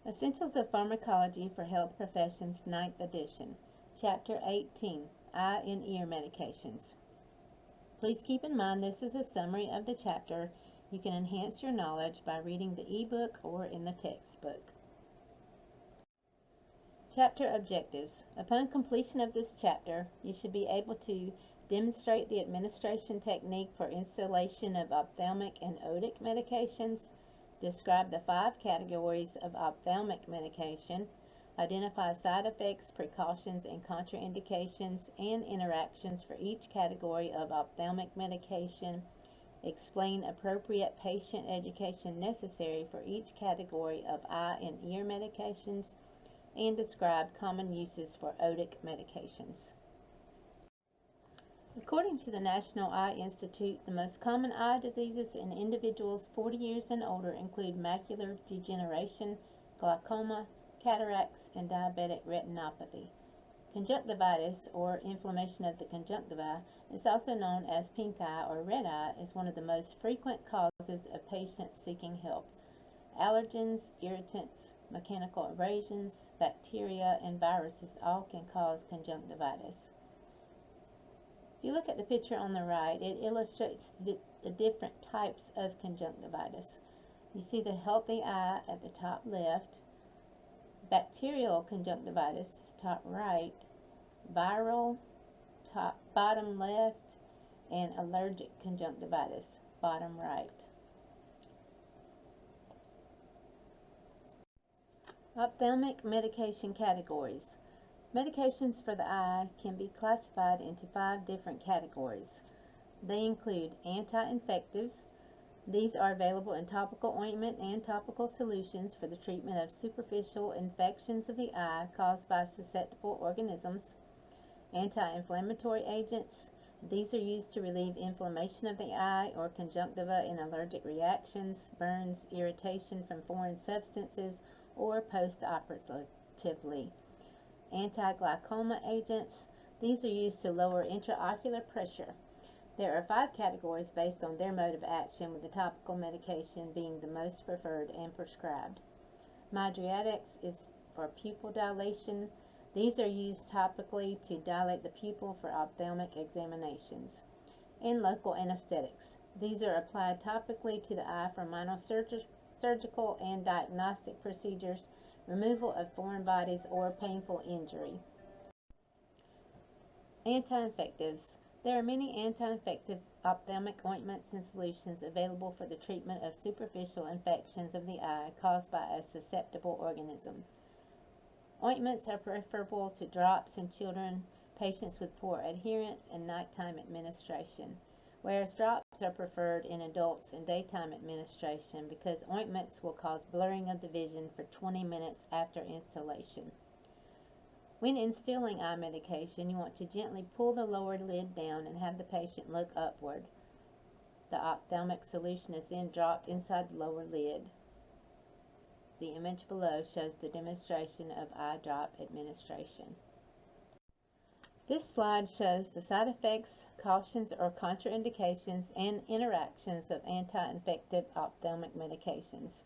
Essentials of Pharmacology for Health Professions, 9th edition, Chapter 18, Eye and Ear Medications. Please keep in mind this is a summary of the chapter. You can enhance your knowledge by reading the ebook or in the textbook. Chapter Objectives. Upon completion of this chapter, you should be able to demonstrate the administration technique for instillation of ophthalmic and otic medications, describe the 5 categories of ophthalmic medication, identify side effects, precautions, and contraindications and interactions for each category of ophthalmic medication, explain appropriate patient education necessary for each category of eye and ear medications, and describe common uses for otic medications. According to the National Eye Institute, the most common eye diseases in individuals 40 years and older include macular degeneration, glaucoma, cataracts, and diabetic retinopathy. Conjunctivitis, or inflammation of the conjunctiva, is also known as pink eye or red eye, is one of the most frequent causes of patients seeking help. Allergens, irritants, mechanical abrasions, bacteria, and viruses all can cause conjunctivitis. If you look at the picture on the right, it illustrates the different types of conjunctivitis. You see the healthy eye at the top left, bacterial conjunctivitis, top right, viral, bottom left, and allergic conjunctivitis, bottom right. Ophthalmic medication categories. Medications for the eye can be classified into 5 different categories. They include anti-infectives. These are available in topical ointment and topical solutions for the treatment of superficial infections of the eye caused by susceptible organisms. Anti-inflammatory agents. These are used to relieve inflammation of the eye or conjunctiva in allergic reactions, burns, irritation from foreign substances, or post-operatively. Anti-glaucoma agents. These are used to lower intraocular pressure. There are 5 categories based on their mode of action, with the topical medication being the most preferred and prescribed. Mydriatics is for pupil dilation. These are used topically to dilate the pupil for ophthalmic examinations. And local anesthetics. These are applied topically to the eye for minor surgical and diagnostic procedures, removal of foreign bodies, or painful injury. Anti-infectives. There are many anti-infective ophthalmic ointments and solutions available for the treatment of superficial infections of the eye caused by a susceptible organism. Ointments are preferable to drops in children, patients with poor adherence, and nighttime administration, whereas drops are preferred in adults and daytime administration because ointments will cause blurring of the vision for 20 minutes after instillation. When instilling eye medication, you want to gently pull the lower lid down and have the patient look upward. The ophthalmic solution is then dropped inside the lower lid. The image below shows the demonstration of eye drop administration. This slide shows the side effects, cautions or contraindications, and interactions of anti-infective ophthalmic medications.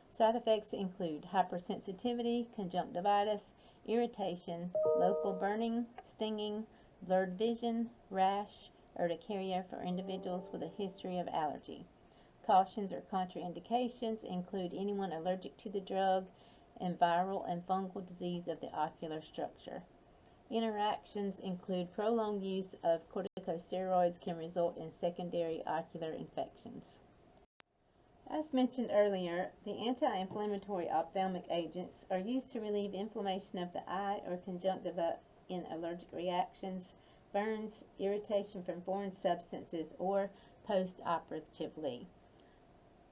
Side effects include hypersensitivity, conjunctivitis, irritation, local burning, stinging, blurred vision, rash, urticaria for individuals with a history of allergy. Cautions or contraindications include anyone allergic to the drug and viral and fungal disease of the ocular structure. Interactions include prolonged use of corticosteroids can result in secondary ocular infections. As mentioned earlier, the anti-inflammatory ophthalmic agents are used to relieve inflammation of the eye or conjunctiva in allergic reactions, burns, irritation from foreign substances, or post-operatively.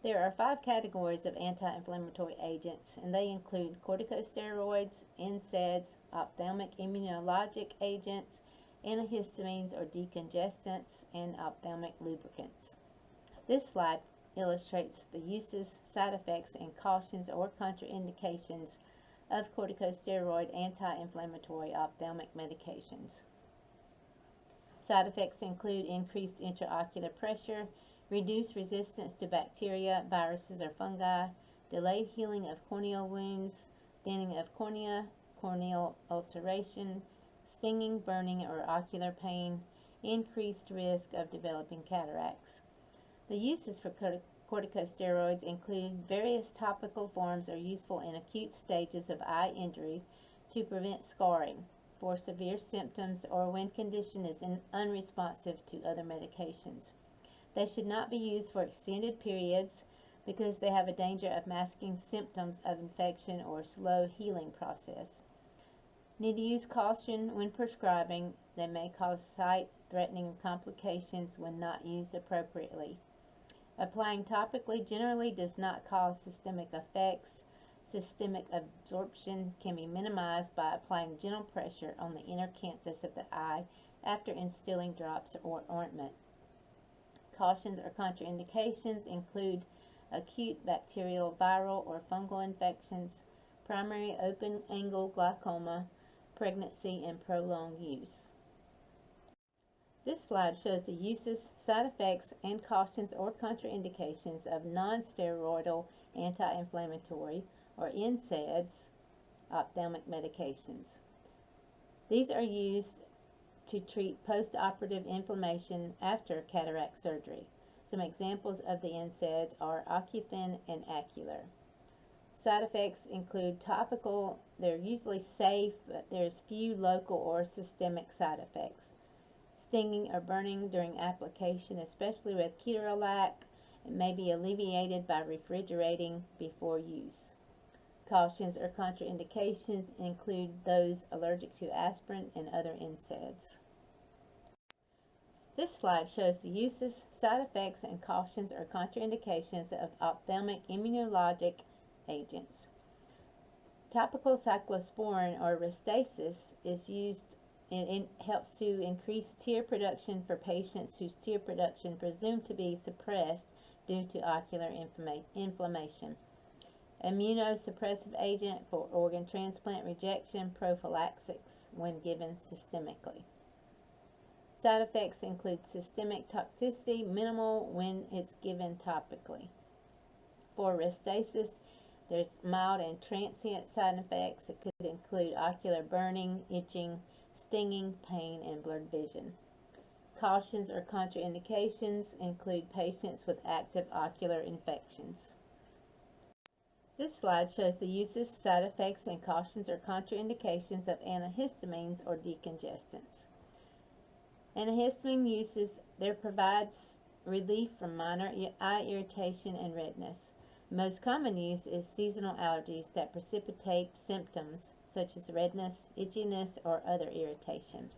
There are 5 categories of anti-inflammatory agents, and they include corticosteroids, NSAIDs, ophthalmic immunologic agents, antihistamines or decongestants, and ophthalmic lubricants. This slide illustrates the uses, side effects, and cautions or contraindications of corticosteroid anti-inflammatory ophthalmic medications. Side effects include increased intraocular pressure, reduced resistance to bacteria, viruses, or fungi, delayed healing of corneal wounds, thinning of cornea, corneal ulceration, stinging, burning, or ocular pain, increased risk of developing cataracts. The uses for corticosteroids include various topical forms are useful in acute stages of eye injuries to prevent scarring, for severe symptoms, or when condition is unresponsive to other medications. They should not be used for extended periods because they have a danger of masking symptoms of infection or slow healing process. Need to use caution when prescribing. They may cause sight-threatening complications when not used appropriately. Applying topically generally does not cause systemic effects. Systemic absorption can be minimized by applying gentle pressure on the inner canthus of the eye after instilling drops or ointment. Cautions or contraindications include acute bacterial, viral, or fungal infections, primary open-angle glaucoma, pregnancy, and prolonged use. This slide shows the uses, side effects, and cautions or contraindications of non-steroidal anti-inflammatory or NSAIDs ophthalmic medications. These are used to treat post-operative inflammation after cataract surgery. Some examples of the NSAIDs are Acufin and Acular. Side effects include topical. They're usually safe, but there's few local or systemic side effects. Stinging or burning during application, especially with ketorolac, may be alleviated by refrigerating before use. Cautions or contraindications include those allergic to aspirin and other NSAIDs. This slide shows the uses, side effects, and cautions or contraindications of ophthalmic immunologic agents. Topical cyclosporin or Restasis is used and it helps to increase tear production for patients whose tear production presumed to be suppressed due to ocular inflammation. Immunosuppressive agent for organ transplant rejection prophylaxis when given systemically. Side effects include systemic toxicity, minimal when it's given topically. For Restasis, there's mild and transient side effects. It could include ocular burning, itching, stinging, pain, and blurred vision. Cautions or contraindications include patients with active ocular infections. This slide shows the uses, side effects, and cautions or contraindications of antihistamines or decongestants. Antihistamine uses, there provides relief from minor eye irritation and redness. Most common use is seasonal allergies that precipitate symptoms such as redness, itchiness, or other irritation.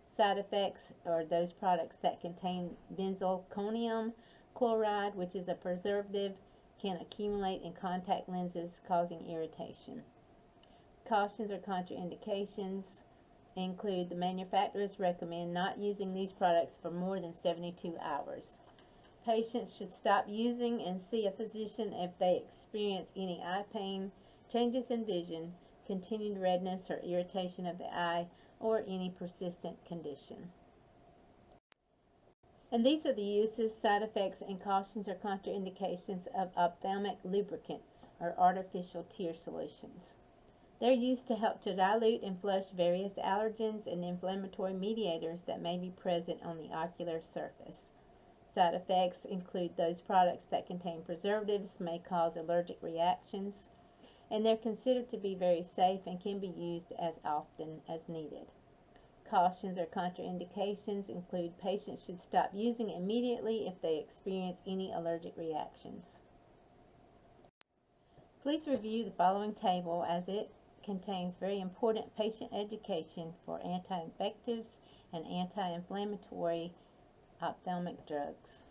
Side effects are those products that contain benzalkonium chloride, which is a preservative, can accumulate in contact lenses, causing irritation. Cautions or contraindications include the manufacturers recommend not using these products for more than 72 hours. Patients should stop using and see a physician if they experience any eye pain, changes in vision, continued redness or irritation of the eye, or any persistent condition. And these are the uses, side effects, and cautions or contraindications of ophthalmic lubricants or artificial tear solutions. They're used to help to dilute and flush various allergens and inflammatory mediators that may be present on the ocular surface. Side effects include those products that contain preservatives may cause allergic reactions, and they're considered to be very safe and can be used as often as needed. Cautions or contraindications include patients should stop using immediately if they experience any allergic reactions. Please review the following table as it contains very important patient education for anti-infectives and anti-inflammatory ophthalmic drugs.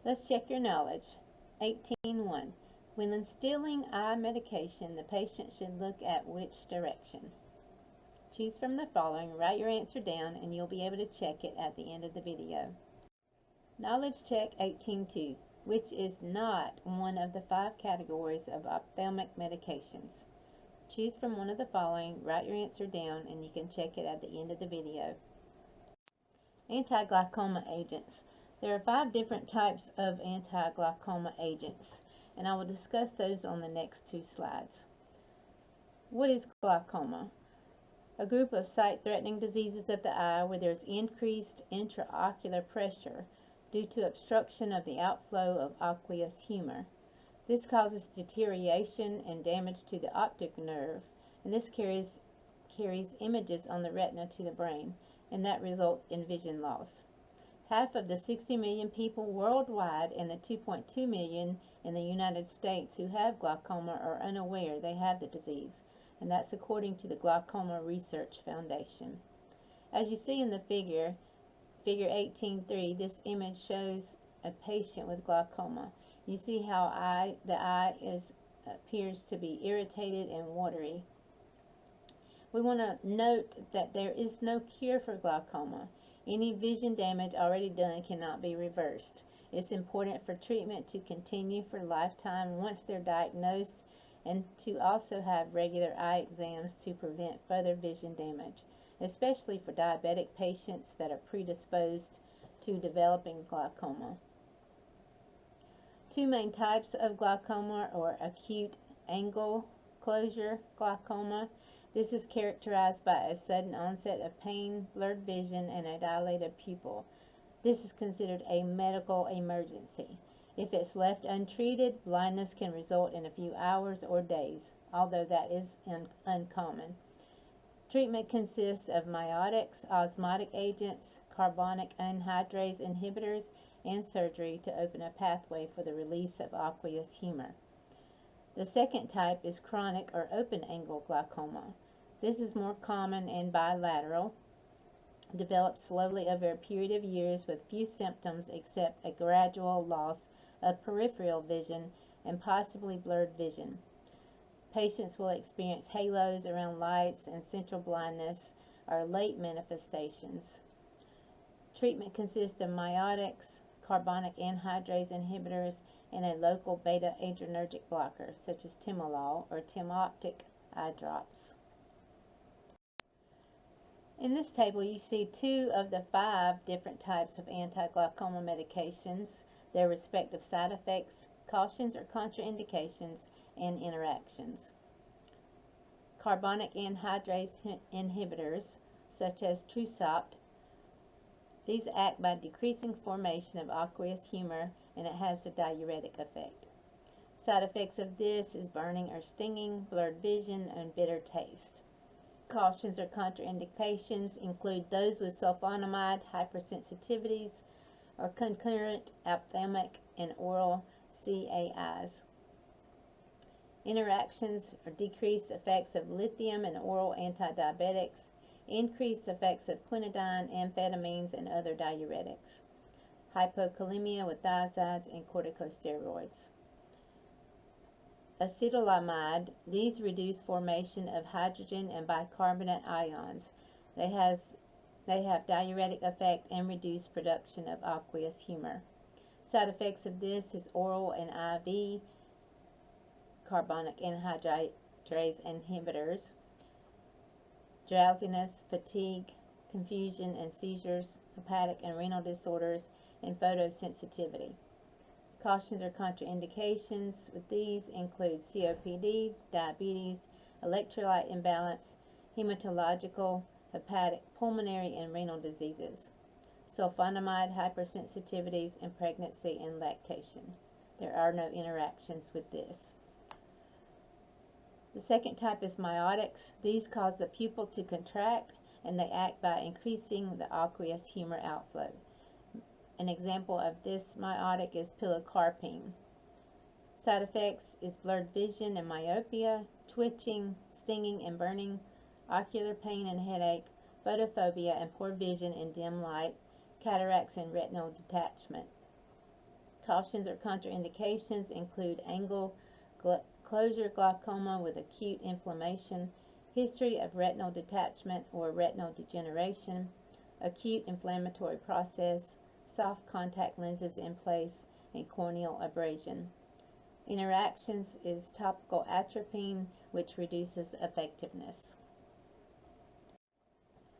Let's check your knowledge. 18.1. When instilling eye medication, the patient should look at which direction? Choose from the following, write your answer down, and you'll be able to check it at the end of the video. Knowledge check 18.2. Which is not one of the 5 categories of ophthalmic medications? Choose from one of the following, write your answer down, and you can check it at the end of the video. Anti-glaucoma agents. There are 5 different types of anti-glaucoma agents, and I will discuss those on the next 2 slides. What is glaucoma? A group of sight-threatening diseases of the eye where there is increased intraocular pressure due to obstruction of the outflow of aqueous humor. This causes deterioration and damage to the optic nerve, and this carries images on the retina to the brain, and that results in vision loss. Half of the 60 million people worldwide and the 2.2 million in the United States who have glaucoma are unaware they have the disease, and that's according to the Glaucoma Research Foundation. As you see in the figure 18.3, this image shows a patient with glaucoma. You see how the eye appears to be irritated and watery. We want to note that there is no cure for glaucoma. Any vision damage already done cannot be reversed. It's important for treatment to continue for lifetime once they're diagnosed, and to also have regular eye exams to prevent further vision damage, especially for diabetic patients that are predisposed to developing glaucoma. 2 main types of glaucoma are acute angle closure glaucoma. This is characterized by a sudden onset of pain, blurred vision, and a dilated pupil. This is considered a medical emergency. If it's left untreated, blindness can result in a few hours or days, although that is uncommon. Treatment consists of miotics, osmotic agents, carbonic anhydrase inhibitors, and surgery to open a pathway for the release of aqueous humor. The second type is chronic or open-angle glaucoma. This is more common and bilateral, develops slowly over a period of years with few symptoms except a gradual loss of peripheral vision and possibly blurred vision. Patients will experience halos around lights, and central blindness are late manifestations. Treatment consists of miotics, carbonic anhydrase inhibitors, and a local beta-adrenergic blocker such as timolol or Timoptic eye drops. In this table you see 2 of the 5 different types of anti-glaucoma medications, their respective side effects, cautions or contraindications, and interactions. Carbonic anhydrase inhibitors such as Trusopt, these act by decreasing formation of aqueous humor, and it has a diuretic effect. Side effects of this is burning or stinging, blurred vision, and bitter taste. Cautions or contraindications include those with sulfonamide hypersensitivities or concurrent ophthalmic and oral CAIs. Interactions are decreased effects of lithium and oral antidiabetics, increased effects of quinidine, amphetamines, and other diuretics. Hypokalemia with thiazides and corticosteroids. Acetylamide, these reduce formation of hydrogen and bicarbonate ions. They have diuretic effect and reduce production of aqueous humor. Side effects of this is oral and IV carbonic anhydrase inhibitors, drowsiness, fatigue, confusion and seizures, hepatic and renal disorders, and photosensitivity. Cautions or contraindications with these include COPD, diabetes, electrolyte imbalance, hematological, hepatic, pulmonary, and renal diseases, sulfonamide hypersensitivities, and pregnancy and lactation. There are no interactions with this. The second type is miotics. These cause the pupil to contract, and they act by increasing the aqueous humor outflow. An example of this miotic is pilocarpine. Side effects is blurred vision and myopia, twitching, stinging and burning, ocular pain and headache, photophobia and poor vision in dim light, cataracts and retinal detachment. Cautions or contraindications include angle closure glaucoma with acute inflammation, history of retinal detachment or retinal degeneration, acute inflammatory process, soft contact lenses in place, and corneal abrasion. Interactions is topical atropine, which reduces effectiveness.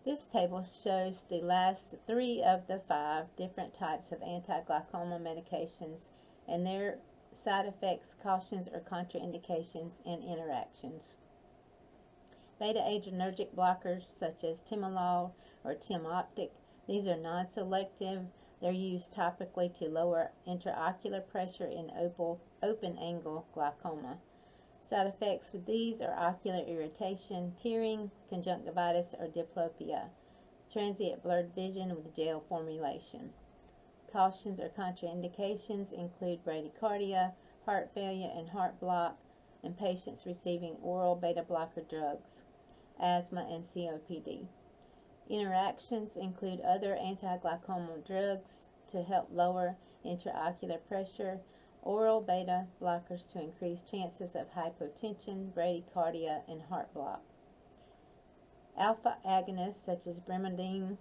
This table shows the last 3 of the 5 different types of anti-glaucoma medications and their side effects, cautions, or contraindications and interactions. Beta-adrenergic blockers such as timolol or Timoptic. These are non-selective. They're used topically to lower intraocular pressure in open-angle glaucoma. Side effects with these are ocular irritation, tearing, conjunctivitis, or diplopia, transient blurred vision with gel formulation. Cautions or contraindications include bradycardia, heart failure and heart block, and patients receiving oral beta blocker drugs, asthma, and COPD. Interactions include other anti-glaucoma drugs to help lower intraocular pressure, oral beta blockers to increase chances of hypotension, bradycardia, and heart block. Alpha agonists such as brimidine,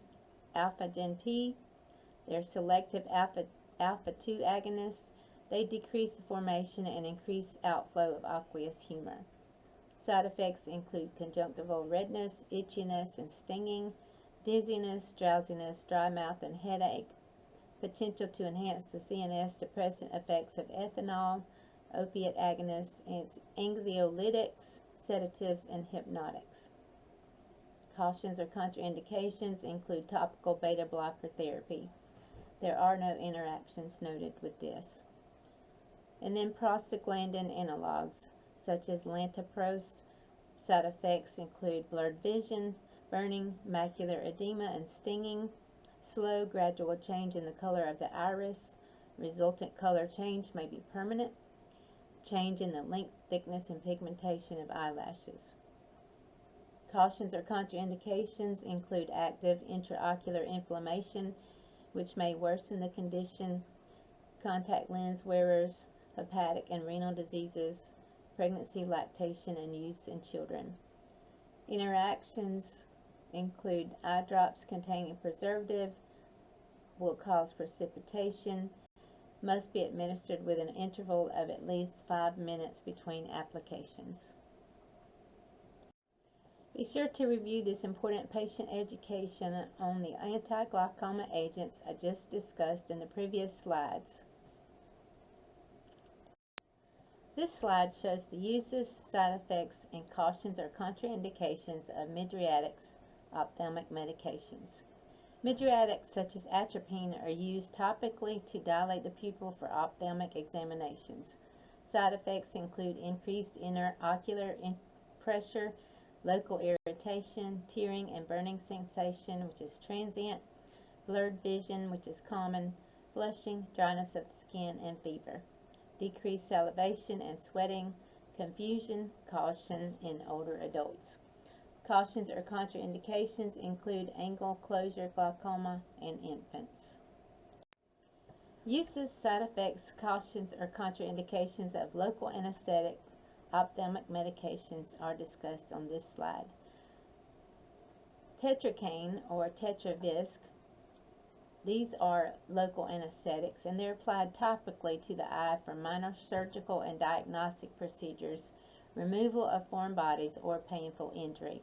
alpha-gen P, they're selective alpha-2 agonists. They decrease the formation and increase outflow of aqueous humor. Side effects include conjunctival redness, itchiness, and stinging, dizziness, drowsiness, dry mouth, and headache. Potential to enhance the CNS depressant effects of ethanol, opiate agonists, and anxiolytics, sedatives, and hypnotics. Cautions or contraindications include topical beta blocker therapy. There are no interactions noted with this. And then prostaglandin analogs, such as lantoprost. Side effects include blurred vision, burning, macular edema, and stinging, slow, gradual change in the color of the iris. Resultant color change may be permanent. Change in the length, thickness, and pigmentation of eyelashes. Cautions or contraindications include active intraocular inflammation, which may worsen the condition, contact lens wearers, hepatic and renal diseases, pregnancy, lactation, and use in children. Interactions include eye drops containing preservative, will cause precipitation, must be administered with an interval of at least 5 minutes between applications. Be sure to review this important patient education on the anti-glaucoma agents I just discussed in the previous slides. This slide shows the uses, side effects, and cautions or contraindications of mydriatics ophthalmic medications. Mydriatics such as atropine are used topically to dilate the pupil for ophthalmic examinations. Side effects include increased interocular pressure, local irritation, tearing and burning sensation, which is transient, blurred vision, which is common, flushing, dryness of the skin, and fever. Decreased salivation and sweating, confusion, caution in older adults. Cautions or contraindications include angle closure glaucoma and infants. Uses, side effects, cautions, or contraindications of local anesthetics ophthalmic medications are discussed on this slide. Tetracaine or Tetravisc. These are local anesthetics and they're applied topically to the eye for minor surgical and diagnostic procedures, removal of foreign bodies, or painful injury.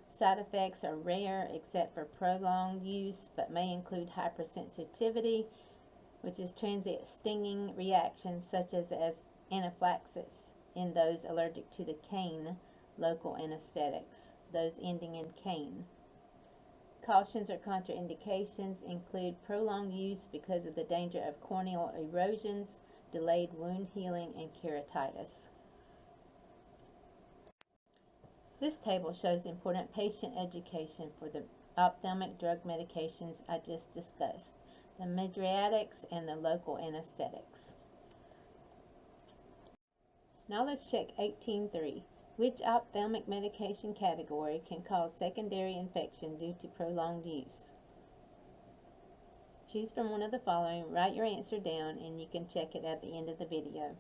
Side effects are rare except for prolonged use, but may include hypersensitivity, which is transient stinging reactions such as anaphylaxis in those allergic to the cane local anesthetics, those ending in cane. Cautions or contraindications include prolonged use because of the danger of corneal erosions, delayed wound healing, and keratitis. This table shows important patient education for the ophthalmic drug medications I just discussed, the mydriatics and the local anesthetics. Now let's check 18.3. Which ophthalmic medication category can cause secondary infection due to prolonged use? Choose from one of the following, write your answer down, and you can check it at the end of the video.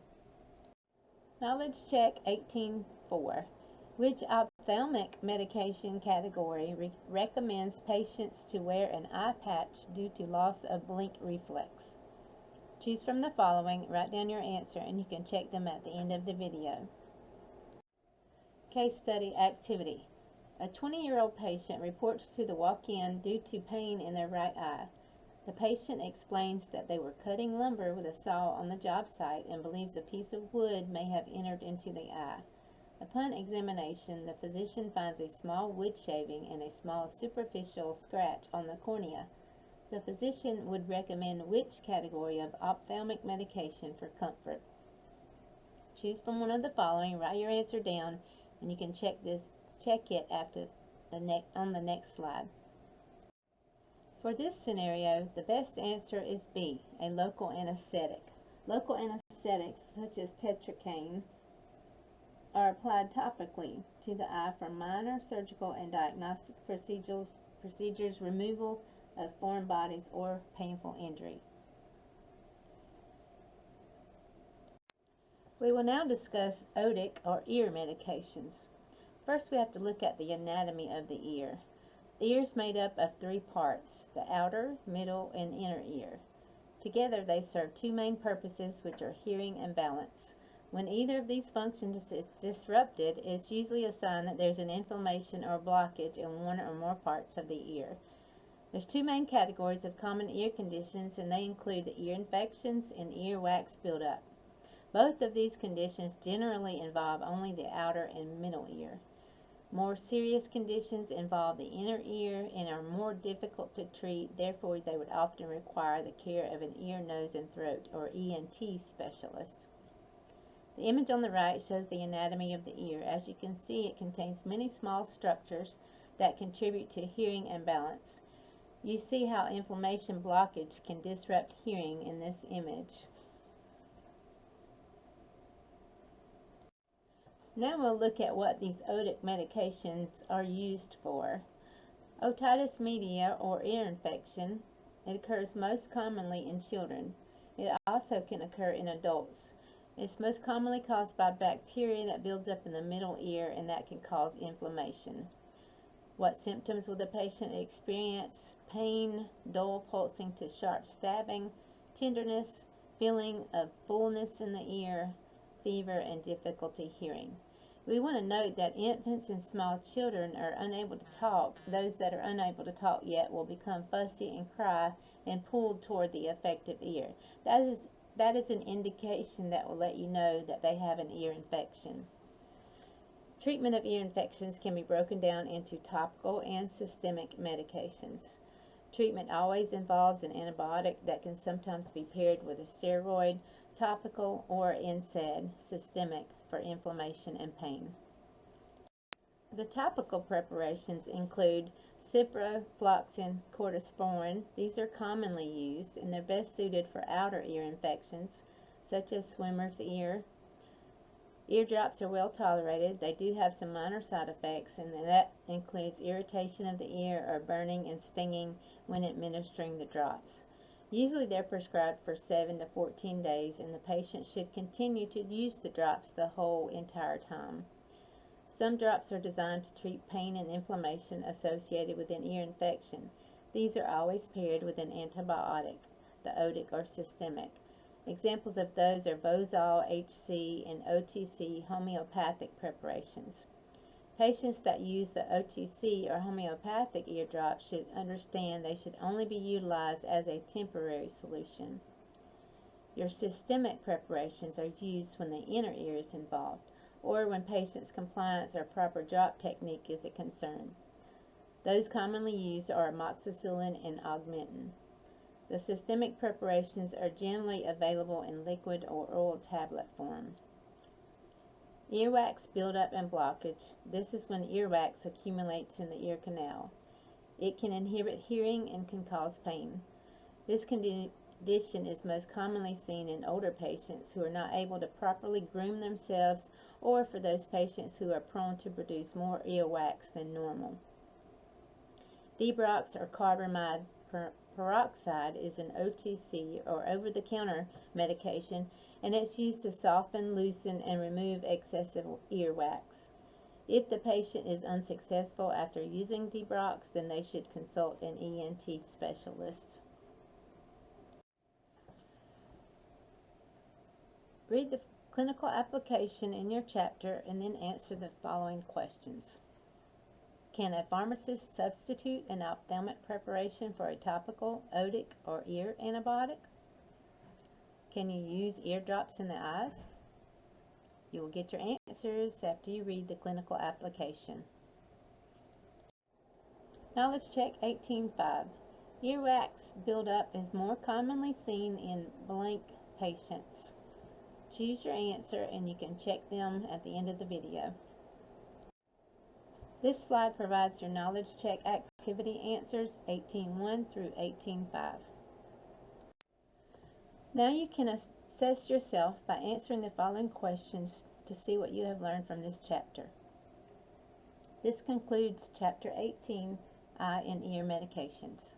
Now let's check 18.4. Which ophthalmic medication category recommends patients to wear an eye patch due to loss of blink reflex? Choose from the following, write down your answer, and you can check them at the end of the video. Case study activity. A 20-year-old patient reports to the walk-in due to pain in their right eye. The patient explains that they were cutting lumber with a saw on the job site and believes a piece of wood may have entered into the eye. Upon examination, the physician finds a small wood shaving and a small superficial scratch on the cornea. The physician would recommend which category of ophthalmic medication for comfort. Choose from one of the following, write your answer down, and you can check it after on the next slide. For this scenario, the best answer is B, a local anesthetic. Local anesthetics, such as tetracaine, are applied topically to the eye for minor surgical and diagnostic procedures, removal of foreign bodies, or painful injury. We will now discuss otic or ear medications. First, we have to look at the anatomy of the ear. The ear is made up of three parts, the outer, middle, and inner ear. Together, they serve two main purposes, which are hearing and balance. When either of these functions is disrupted, it's usually a sign that there's an inflammation or blockage in one or more parts of the ear. There's two main categories of common ear conditions, and they include the ear infections and earwax buildup. Both of these conditions generally involve only the outer and middle ear. More serious conditions involve the inner ear and are more difficult to treat, therefore they would often require the care of an ear, nose, and throat, or ENT specialist. The image on the right shows the anatomy of the ear. As you can see, it contains many small structures that contribute to hearing and balance. You see how inflammation blockage can disrupt hearing in this image. Now we'll look at what these otic medications are used for. Otitis media, or ear infection, it occurs most commonly in children. It also can occur in adults. It's most commonly caused by bacteria that builds up in the middle ear, and that can cause inflammation. What symptoms will the patient experience? Pain, dull pulsing to sharp stabbing, tenderness, feeling of fullness in the ear, fever, and difficulty hearing. We want to note that infants and small children are unable to talk. Those that are unable to talk yet will become fussy and cry and pulled toward the affected ear. That is an indication that will let you know that they have an ear infection. Treatment of ear infections can be broken down into topical and systemic medications. Treatment always involves an antibiotic that can sometimes be paired with a steroid, topical, or NSAID, systemic, for inflammation and pain. The topical preparations include ciprofloxacin, corticosteroid. These are commonly used, and they're best suited for outer ear infections, such as swimmer's ear. Eardrops are well tolerated. They do have some minor side effects, and that includes irritation of the ear or burning and stinging when administering the drops. Usually they're prescribed for 7 to 14 days, and the patient should continue to use the drops the whole entire time. Some drops are designed to treat pain and inflammation associated with an ear infection. These are always paired with an antibiotic, the otic or systemic. Examples of those are Bozal, HC, and OTC homeopathic preparations. Patients that use the OTC or homeopathic eardrop should understand they should only be utilized as a temporary solution. Your systemic preparations are used when the inner ear is involved, or when patient's compliance or proper drop technique is a concern. Those commonly used are amoxicillin and augmentin. The systemic preparations are generally available in liquid or oral tablet form. Earwax buildup and blockage. This is when earwax accumulates in the ear canal. It can inhibit hearing and can cause pain. This condition is most commonly seen in older patients who are not able to properly groom themselves, or for those patients who are prone to produce more earwax than normal. Debrox or carbamide peroxide is an OTC or over-the-counter medication, and it's used to soften, loosen, and remove excessive earwax. If the patient is unsuccessful after using Debrox, then they should consult an ENT specialist. Read the clinical application in your chapter and then answer the following questions. Can a pharmacist substitute an ophthalmic preparation for a topical, otic, or ear antibiotic? Can you use eardrops in the eyes? You will get your answers after you read the clinical application. Knowledge check 18.5. Earwax buildup is more commonly seen in blank patients. Choose your answer and you can check them at the end of the video. This slide provides your knowledge check activity answers 18.1 through 18.5. Now you can assess yourself by answering the following questions to see what you have learned from this chapter. This concludes Chapter 18, Eye and Ear Medications.